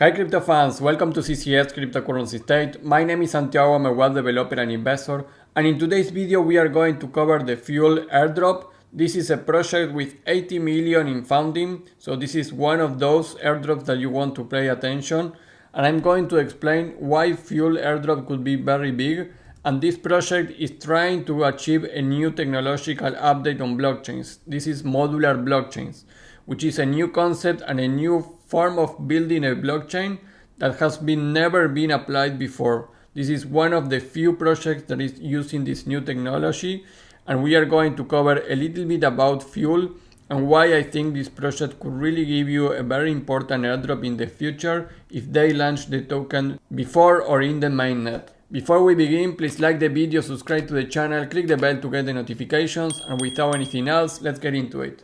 Hi crypto fans, welcome to CCS Cryptocurrency State. My name is Santiago, I'm a web developer and investor, and in today's video we are going to cover the Fuel Airdrop. This is a project with 80 million in funding, so this is one of those airdrops that you want to pay attention, and I'm going to explain why Fuel Airdrop could be very big, and this project is trying to achieve a new technological update on blockchains. This is modular blockchains, which is a new concept and a new form of building a blockchain that has never been applied before. This is one of the few projects that is using this new technology, and we are going to cover a little bit about Fuel and why I think this project could really give you a very important airdrop in the future if they launch the token before or in the mainnet. Before we begin, please like the video, subscribe to the channel, click the bell to get the notifications, and without anything else, let's get into it.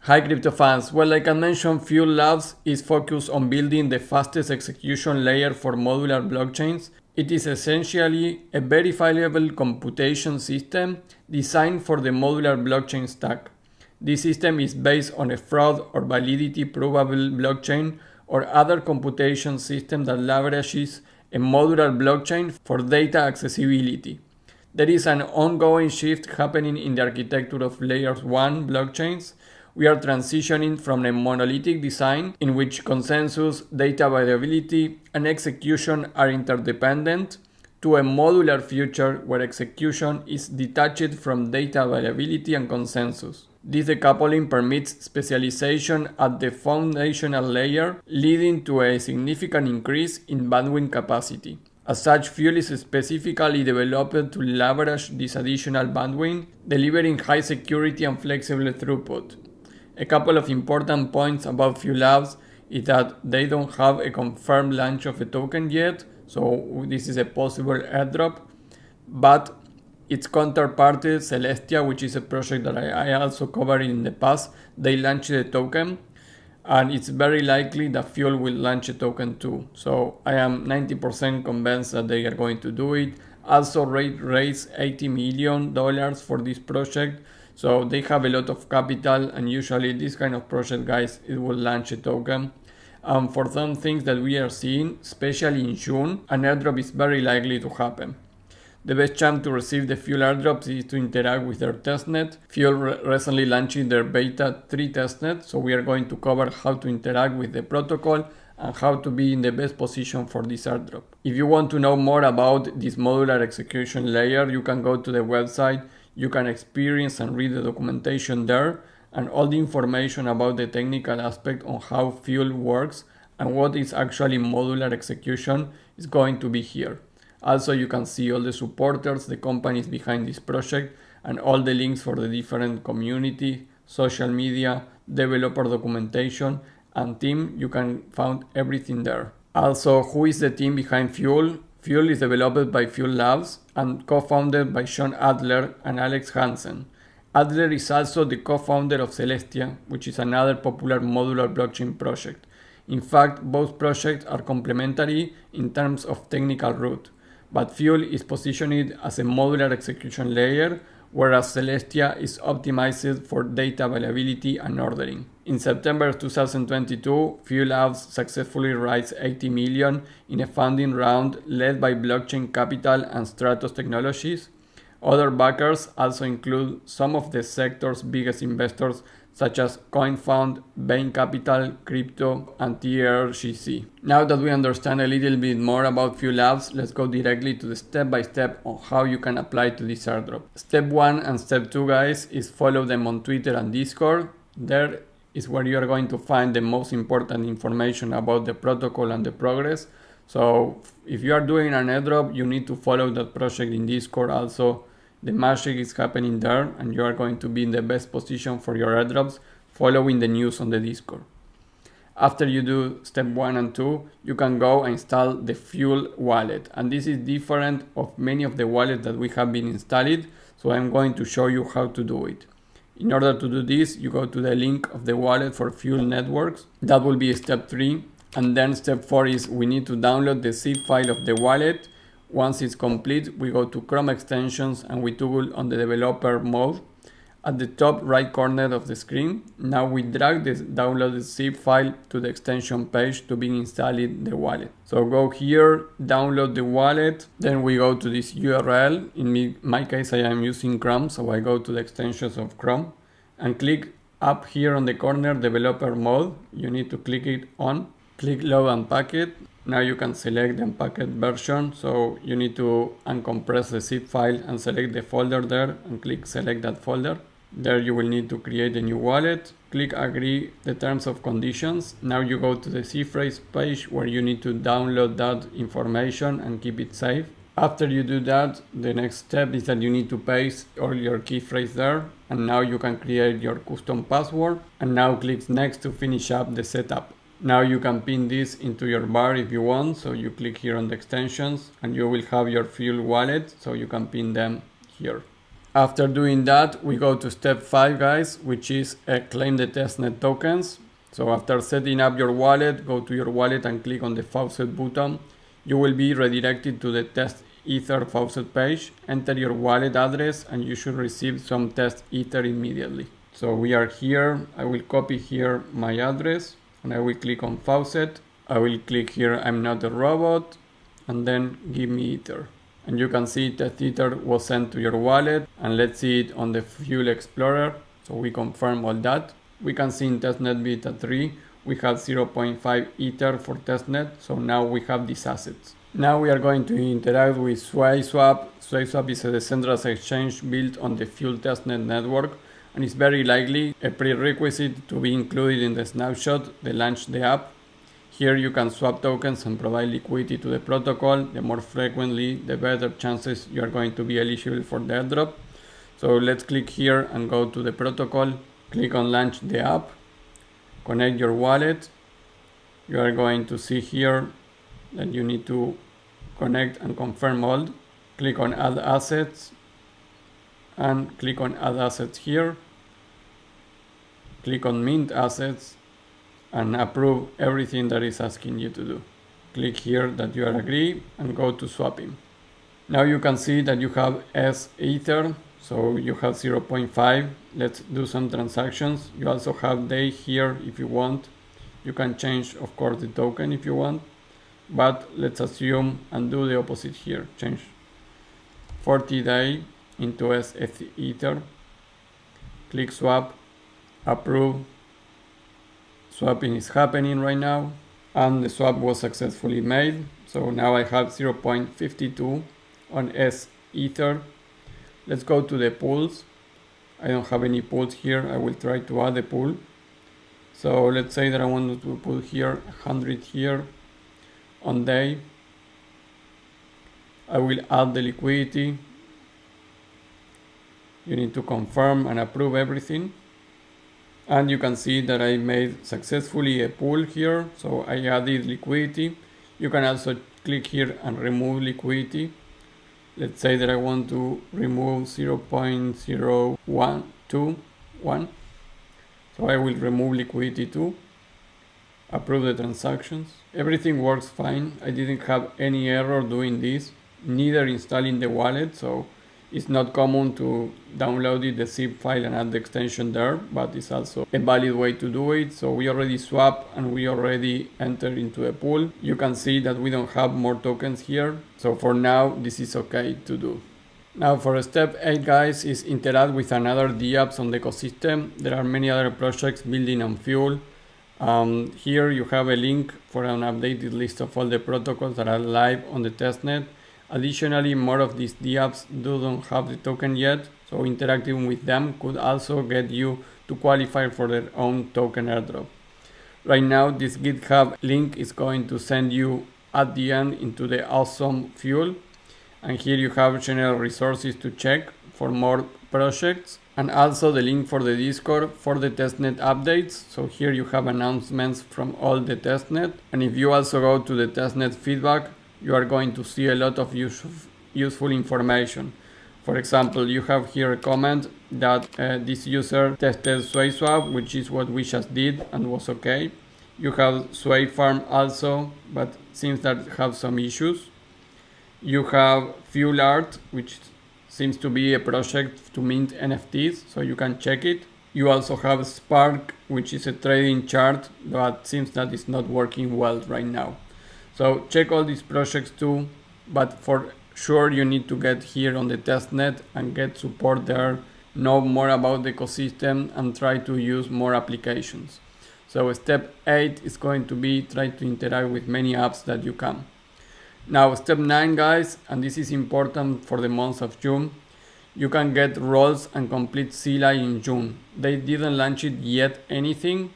Hi crypto fans, well, like I mentioned, Fuel Labs is focused on building the fastest execution layer for modular blockchains. It is essentially a verifiable computation system designed for the modular blockchain stack. This system is based on a fraud or validity provable blockchain or other computation system that leverages a modular blockchain for data accessibility. There is an ongoing shift happening in the architecture of layer 1 blockchains. We are transitioning from a monolithic design in which consensus, data availability, and execution are interdependent to a modular future where execution is detached from data availability and consensus. This decoupling permits specialization at the foundational layer, leading to a significant increase in bandwidth capacity. As such, Fuel is specifically developed to leverage this additional bandwidth, delivering high security and flexible throughput. A couple of important points about Fuel Labs is that they don't have a confirmed launch of a token yet, so this is a possible airdrop, but its counterparty, Celestia, which is a project that I also covered in the past, they launched a token, and it's very likely that Fuel will launch a token too. So I am 90% convinced that they are going to do it. Also raised $80 million for this project. So they have a lot of capital, and usually this kind of project, guys, it will launch a token. For some things that we are seeing, especially in June, an airdrop is very likely to happen. The best chance to receive the Fuel airdrops is to interact with their testnet. Fuel recently launched their beta 3 testnet, so we are going to cover how to interact with the protocol and how to be in the best position for this airdrop. If you want to know more about this modular execution layer, you can go to the website. You can experience and read the documentation there, and all the information about the technical aspect on how Fuel works and what is actually modular execution is going to be here. Also, you can see all the supporters, the companies behind this project, and all the links for the different community, social media, developer documentation, and team. You can find everything there. Also, who is the team behind Fuel? Fuel is developed by Fuel Labs and co-founded by Sean Adler and Alex Hansen. Adler is also the co-founder of Celestia, which is another popular modular blockchain project. In fact, both projects are complementary in terms of technical root, but Fuel is positioned as a modular execution layer, whereas Celestia is optimized for data availability and ordering. In September 2022, Fuel Labs successfully raised 80 million in a funding round led by Blockchain Capital and Stratos Technologies. Other backers also include some of the sector's biggest investors such as CoinFund, Bain Capital, Crypto, and TRGC. Now that we understand a little bit more about Fuel Labs, let's go directly to the step-by-step on how you can apply to this airdrop. Step 1 and step 2, guys, is follow them on Twitter and Discord. There is where you are going to find the most important information about the protocol and the progress. So if you are doing an airdrop, you need to follow that project in Discord also. The magic is happening there, and you are going to be in the best position for your airdrops following the news on the Discord. After you do step 1 and 2, you can go and install the Fuel wallet, and this is different of many of the wallets that we have been installed, so I'm going to show you how to do it. In order to do this, you go to the link of the wallet for Fuel networks. That will be step 3, and then step 4 is we need to download the zip file of the wallet. Once it's complete, we go to Chrome extensions and we toggle on the developer mode. At the top right corner of the screen, now we drag the downloaded zip file to the extension page to be installed in the wallet. So go here, download the wallet, then we go to this URL. In my case, I am using Chrome, so I go to the extensions of Chrome and click up here on the corner, developer mode. You need to click it on, click load unpacked. Now you can select the unpacked version, so you need to uncompress the zip file and select the folder there and click select that folder. There you will need to create a new wallet, click agree the terms of conditions. Now you go to the seed-phrase page where you need to download that information and keep it safe. After you do that, the next step is that you need to paste all your key phrase there, and now you can create your custom password and now click next to finish up the setup. Now you can pin this into your bar if you want, so you click here on the extensions and you will have your Fuel wallet, so you can pin them here. After doing that, we go to step 5, guys, which is claim the testnet tokens. So after setting up your wallet, go to your wallet and click on the Faucet button. You will be redirected to the test Ether Faucet page. Enter your wallet address and you should receive some test Ether immediately. So we are here. I will copy here my address and I will click on Faucet. I will click here I'm not a robot and then give me Ether. And you can see test Ether was sent to your wallet, and let's see it on the Fuel Explorer. So we confirm all that. We can see in testnet beta 3 we have 0.5 Ether for testnet, so now we have these assets. Now we are going to interact with SwaySwap. SwaySwap is a decentralized exchange built on the Fuel testnet network, and it's very likely a prerequisite to be included in the snapshot that launched the app. Here you can swap tokens and provide liquidity to the protocol. The more frequently, the better chances you are going to be eligible for the airdrop. So let's click here and go to the protocol. Click on launch the app. Connect your wallet. You are going to see here that you need to connect and confirm all. Click on add assets and click on add assets here. Click on mint assets and approve everything that is asking you to do. Click here that you are agree and go to swapping. Now you can see that you have S Ether, so you have 0.5. Let's do some transactions. You also have day here if you want. You can change, of course, the token if you want, but let's assume and do the opposite here. Change 40 day into S Ether. Click swap, approve. Swapping is happening right now and the swap was successfully made. So now I have 0.52 on S Ether. Let's go to the pools. I don't have any pools here. I will try to add a pool. So let's say that I want to put here 100 here on day. I will add the liquidity. You need to confirm and approve everything. And you can see that I made successfully a pool here. So I added liquidity. You can also click here and remove liquidity. Let's say that I want to remove 0.0121. So I will remove liquidity too. Approve the transactions. Everything works fine. I didn't have any error doing this, neither installing the wallet. So it's not common to download the zip file and add the extension there, but it's also a valid way to do it. So we already swap and we already entered into a pool. You can see that we don't have more tokens here. So for now, this is okay to do. Now for step 8, guys, is interact with another dApps on the ecosystem. There are many other projects building on Fuel. Here you have a link for an updated list of all the protocols that are live on the testnet. Additionally, more of these dApps don't have the token yet, so interacting with them could also get you to qualify for their own token airdrop. Right now, this GitHub link is going to send you at the end into the awesome Fuel, and here you have general resources to check for more projects, and also the link for the Discord for the testnet updates. So here you have announcements from all the testnet, and if you also go to the testnet feedback, you are going to see a lot of useful information. For example, you have here a comment that this user tested SwaySwap, which is what we just did and was okay. You have SwayFarm also, but seems that have some issues. You have Fuel Art, which seems to be a project to mint NFTs, so you can check it. You also have Spark, which is a trading chart, but seems that it's not working well right now. So check all these projects too, but for sure you need to get here on the testnet and get support there, know more about the ecosystem and try to use more applications. So step 8 is going to be try to interact with many apps that you can. Now step 9 guys, and this is important for the month of June, you can get roles and complete CLI in June. They didn't launch it yet anything,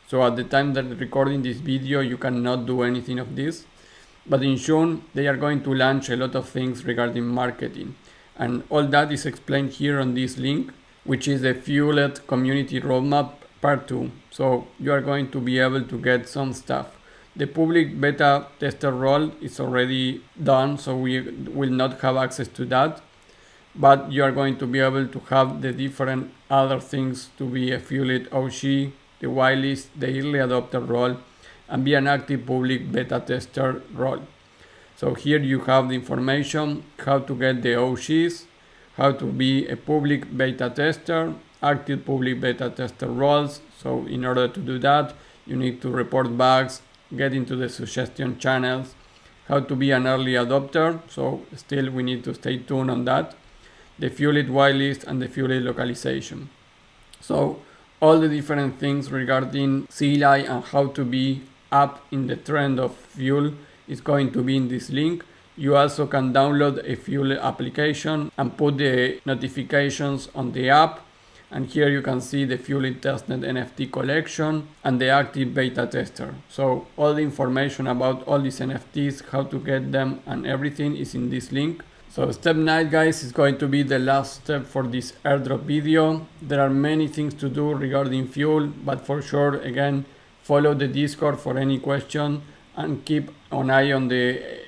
so at the time that I'm recording this video you cannot do anything of this. But in June they are going to launch a lot of things regarding marketing. And all that is explained here on this link, which is the Fueled Community Roadmap Part 2. So you are going to be able to get some stuff. The public beta tester role is already done, so we will not have access to that. But you are going to be able to have the different other things to be a Fueled OG, the whitelist, the early adopter role, and be an active public beta tester role. So here you have the information, how to get the OGs, how to be a public beta tester, active public beta tester roles. So in order to do that, you need to report bugs, get into the suggestion channels, how to be an early adopter. So still we need to stay tuned on that. The Fueled whitelist and the Fueled localization. So all the different things regarding CLI and how to be up in the trend of Fuel is going to be in this link. You also can download a Fuel application and put the notifications on the app. And here you can see the Fuel testnet NFT collection and the active beta tester. So all the information about all these NFTs, how to get them and everything is in this link. So step 9 guys is going to be the last step for this airdrop video. There are many things to do regarding Fuel, but for sure again follow the Discord for any question and keep an eye on the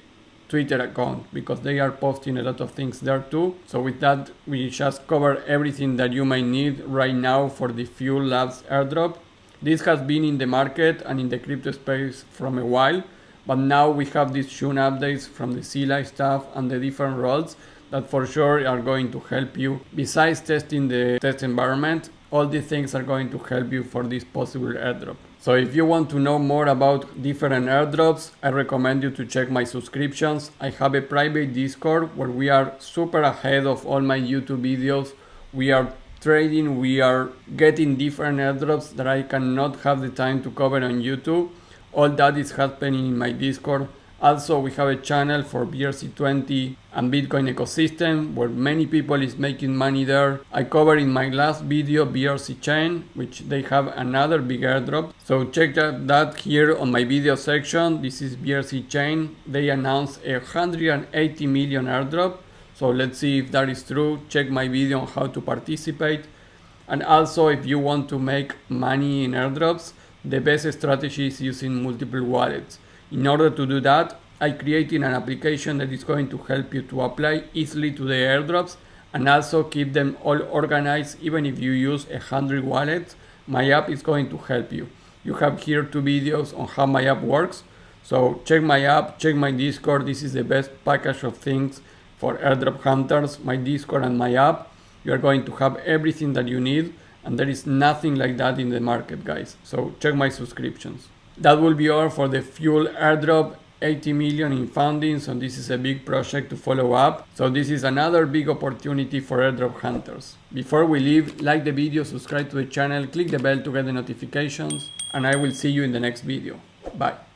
Twitter account because they are posting a lot of things there too. So with that we just cover everything that you might need right now for the Fuel Labs airdrop. This has been in the market and in the crypto space from a while. But now we have these June updates from the CLI stuff and the different roles that for sure are going to help you. Besides testing the test environment, all these things are going to help you for this possible airdrop. So if you want to know more about different airdrops, I recommend you to check my subscriptions. I have a private Discord where we are super ahead of all my YouTube videos. We are trading, we are getting different airdrops that I cannot have the time to cover on YouTube. All that is happening in my Discord. Also, we have a channel for BRC20 and Bitcoin ecosystem where many people is making money there. I covered in my last video BRC chain, which they have another big airdrop. So check that here on my video section. This is BRC chain. They announced a 180 million airdrop. So let's see if that is true. Check my video on how to participate. And also if you want to make money in airdrops, the best strategy is using multiple wallets. In order to do that, I created an application that is going to help you to apply easily to the airdrops and also keep them all organized. Even if you use 100 wallets, my app is going to help you. You have here 2 videos on how my app works. So check my app, check my Discord. This is the best package of things for airdrop hunters, my Discord and my app. You are going to have everything that you need. And there is nothing like that in the market, guys. So check my subscriptions. That will be all for the Fuel airdrop, 80 million in funding. So this is a big project to follow up. So this is another big opportunity for airdrop hunters. Before we leave, like the video, subscribe to the channel, click the bell to get the notifications, and I will see you in the next video. Bye.